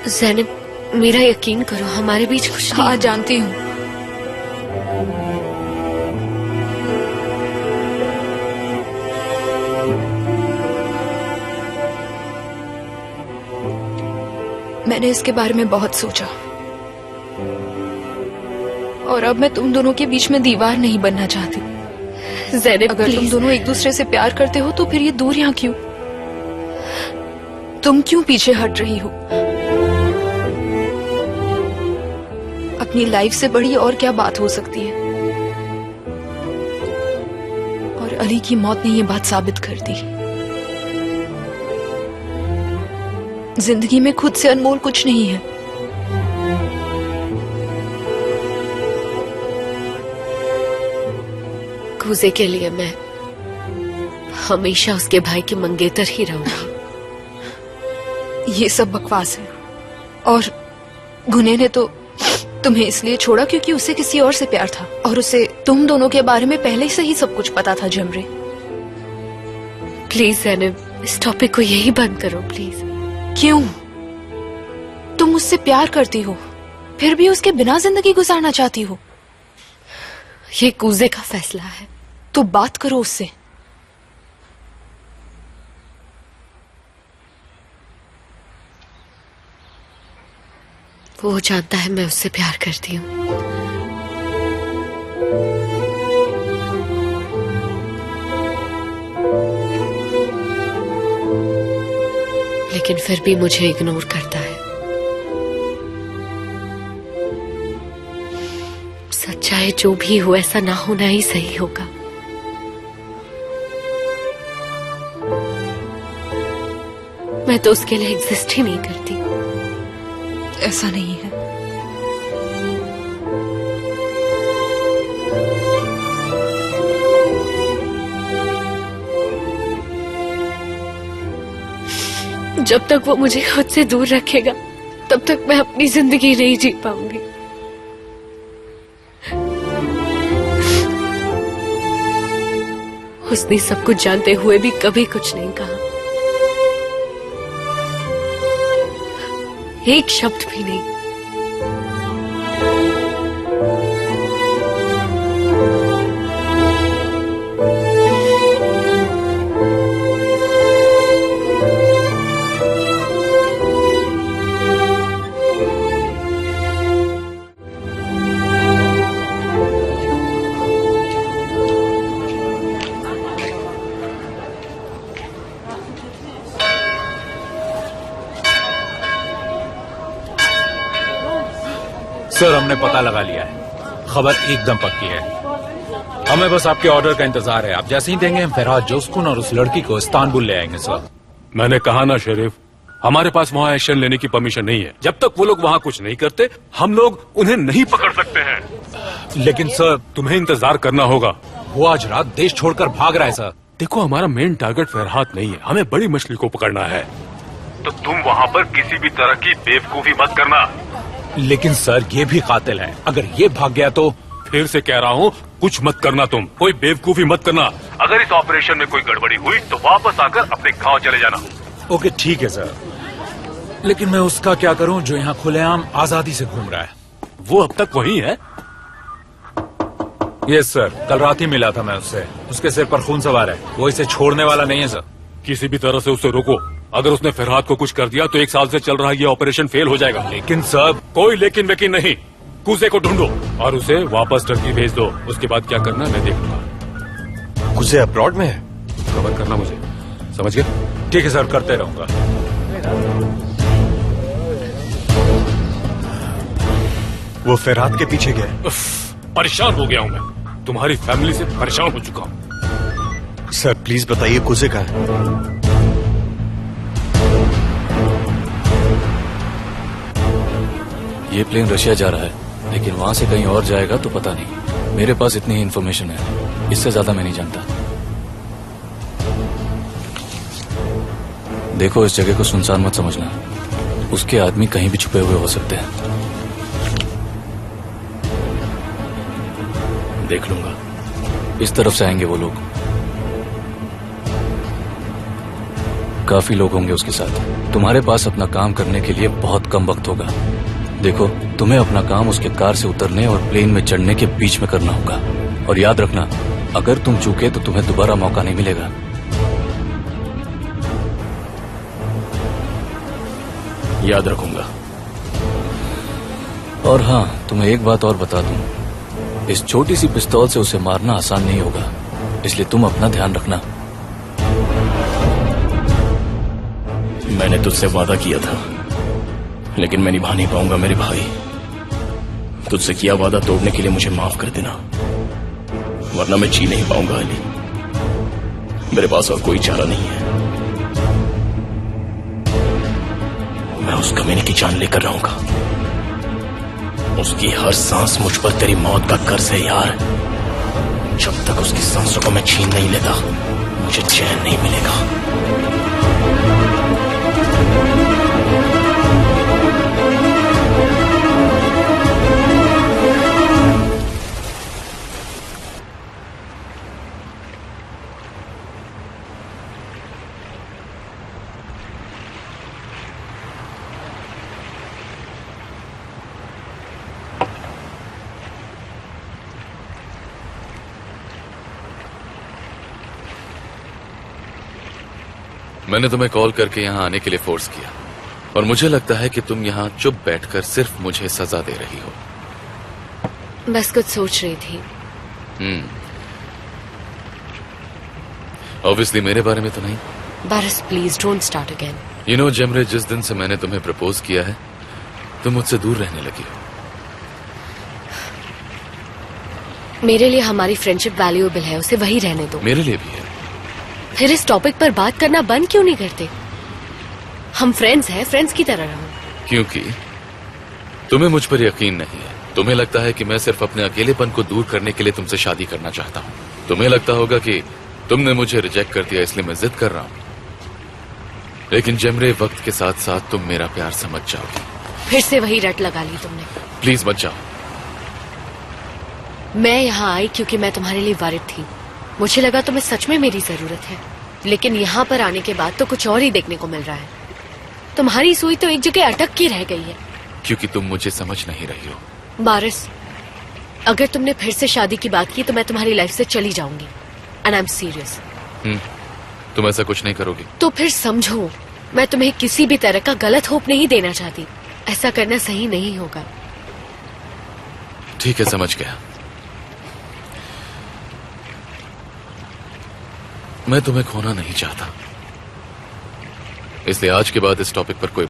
ज़ैनब, मेरा यकीन करो, हमारे बीच कुछ नहीं। हाँ, जानती हूँ। मैंने इसके बारे में बहुत सोचा और अब मैं तुम दोनों के बीच में दीवार नहीं बनना चाहती। ज़ैनब, अगर तुम दोनों एक दूसरे से प्यार करते हो तो फिर ये दूरियां क्यों? तुम क्यों पीछे हट रही हो? अपनी लाइफ से बड़ी और क्या बात हो सकती है? और अली की मौत ने ये बात साबित कर दी। जिंदगी में खुद से अनमोल कुछ नहीं है। कूजे के लिए मैं हमेशा उसके भाई की मंगेतर ही रहूंगी। ये सब बकवास है। और गुने ने तो तुम्हें इसलिए छोड़ा क्योंकि उसे किसी और से प्यार था और उसे तुम दोनों के बारे में पहले से ही सब कुछ पता था। जमरे, प्लीज ज़ैनब, इस टॉपिक को यही बंद करो प्लीज। क्यों? तुम उससे प्यार करती हो फिर भी उसके बिना जिंदगी गुजारना चाहती हो? ये कूजे का फैसला है। तो बात करो उससे। वो जानता है मैं उससे प्यार करती हूँ। लेकिन फिर भी मुझे इग्नोर करता है। सच्चाई जो भी हो, ऐसा ना होना ही सही होगा। मैं तो उसके लिए एग्जिस्ट ही नहीं करती। ऐसा नहीं है। जब तक वो मुझे खुद से दूर रखेगा तब तक मैं अपनी जिंदगी नहीं जी पाऊंगी। उसने सब कुछ जानते हुए भी कभी कुछ नहीं कहा, एक शब्द भी नहीं। सर, हमने पता लगा लिया है, खबर एकदम पक्की है। हमें बस आपके ऑर्डर का इंतजार है। आप जैसे ही देंगे हम फरहाद जोस्कुन और उस लड़की को इस्तांबुल ले आएंगे सर। मैंने कहा ना शरीफ, हमारे पास वहाँ एक्शन लेने की परमिशन नहीं है। जब तक वो लोग वहाँ कुछ नहीं करते हम लोग उन्हें नहीं पकड़ सकते हैं। लेकिन सर, तुम्हें इंतजार करना होगा। वो आज रात देश छोड़कर भाग रहा है सर। देखो, हमारा मेन टारगेट फरहाद नहीं है, हमें बड़ी मछली को पकड़ना है। तो तुम वहाँ पर किसी भी तरह की बेवकूफी मत करना। लेकिन सर, ये भी कातिल है, अगर ये भाग गया तो। फिर से कह रहा हूँ, कुछ मत करना, तुम कोई बेवकूफी मत करना। अगर इस ऑपरेशन में कोई गड़बड़ी हुई तो वापस आकर अपने गांव चले जाना। ओके ठीक है सर, लेकिन मैं उसका क्या करूं जो यहाँ खुलेआम आजादी से घूम रहा है? वो अब तक वही है। यस सर, कल रात ही मिला था मैं उससे। उसके सिर पर खून सवार है, वो इसे छोड़ने वाला नहीं है सर। किसी भी तरह से उसे रोको। अगर उसने फरहाद को कुछ कर दिया तो 1 साल से चल रहा ये ऑपरेशन फेल हो जाएगा। लेकिन सर, कोई लेकिन वेकिन नहीं। कूजे को ढूंढो और उसे वापस टर्की भेज दो। उसके बाद क्या करना मैं देख लूंगा। कूजे अब्रॉड में है, खबर करना मुझे, समझ गए? ठीक है सर, करते रहूंगा। वो फरहाद के पीछे गया। परेशान हो गया हूँ मैं, तुम्हारी फैमिली से परेशान हो चुका हूँ। सर प्लीज बताइए कूजे कहाँ है? ये प्लेन रशिया जा रहा है, लेकिन वहां से कहीं और जाएगा तो पता नहीं। मेरे पास इतनी ही इन्फॉर्मेशन है, इससे ज्यादा मैं नहीं जानता। देखो, इस जगह को सुनसान मत समझना। उसके आदमी कहीं भी छुपे हुए हो सकते हैं। देख लूंगा, इस तरफ से आएंगे वो लोग। काफी लोग होंगे उसके साथ। तुम्हारे पास अपना काम करने के लिए बहुत कम वक्त होगा। देखो, तुम्हें अपना काम उसके कार से उतरने और प्लेन में चढ़ने के बीच में करना होगा। और याद रखना, अगर तुम चूके तो तुम्हें दोबारा मौका नहीं मिलेगा। याद रखूंगा। और हाँ, तुम्हें एक बात और बता दूं, इस छोटी सी पिस्तौल से उसे मारना आसान नहीं होगा, इसलिए तुम अपना ध्यान रखना। मैंने तुझसे वादा किया था, लेकिन मैं निभा नहीं पाऊंगा मेरे भाई। तुझसे किया वादा तोड़ने के लिए मुझे माफ कर देना, वरना मैं जी नहीं पाऊंगा अली। मेरे पास और कोई चारा नहीं है। मैं उस कमीने की जान लेकर रहूंगा। उसकी हर सांस मुझ पर तेरी मौत का कर्ज है यार। जब तक उसकी सांसों को मैं छीन नहीं लेता, मुझे चैन नहीं मिलेगा। मैंने तुम्हें कॉल करके यहाँ आने के लिए फोर्स किया, और मुझे लगता है कि तुम यहाँ चुप बैठकर सिर्फ मुझे सजा दे रही हो। बस कुछ सोच रही थी। ऑब्वियसली मेरे बारे में तो नहीं। बारिश, please don't start again. You know जेमरे, जिस दिन से मैंने तुम्हें प्रपोज किया है, तुम मुझसे दूर रहने लगी हो। मेरे लिए हमारी फ्रेंडशिप वैल्यूएबल है, उसे वही रहने दो। मेरे लिए भी है। फिर इस टॉपिक पर बात करना बंद क्यों नहीं करते? हम फ्रेंड्स हैं, फ्रेंड्स की तरह रहो। क्योंकि तुम्हें मुझ पर यकीन नहीं है। तुम्हें लगता है कि मैं सिर्फ अपने अकेलेपन को दूर करने के लिए तुमसे शादी करना चाहता हूँ। तुम्हें लगता होगा कि तुमने मुझे रिजेक्ट कर दिया, इसलिए मैं जिद कर रहा हूँ। लेकिन जेमरे, वक्त के साथ साथ तुम मेरा प्यार समझ जाओगी। फिर से वही रट लगा ली तुमने। प्लीज मत जाओ। मैं यहाँ आई क्योंकि मैं तुम्हारे लिए वारिद थी। मुझे लगा तुम्हें सच में मेरी जरूरत है, लेकिन यहाँ पर आने के बाद तो कुछ और ही देखने को मिल रहा है। तुम्हारी सुई तो एक जगह अटक के रह गई है। क्योंकि तुम मुझे समझ नहीं रही हो। बारिश, अगर तुमने फिर से शादी की बात की तो मैं तुम्हारी लाइफ से चली जाऊंगी। And I am serious. तुम ऐसा कुछ नहीं करोगी? तो फिर समझो, मैं तुम्हें किसी भी तरह का गलत होप नहीं देना चाहती। ऐसा करना सही नहीं होगा। ठीक है, समझ गया। मैं तुम्हें खोना नहीं चाहता, इसलिए आज के बाद इस टॉपिक पर कोई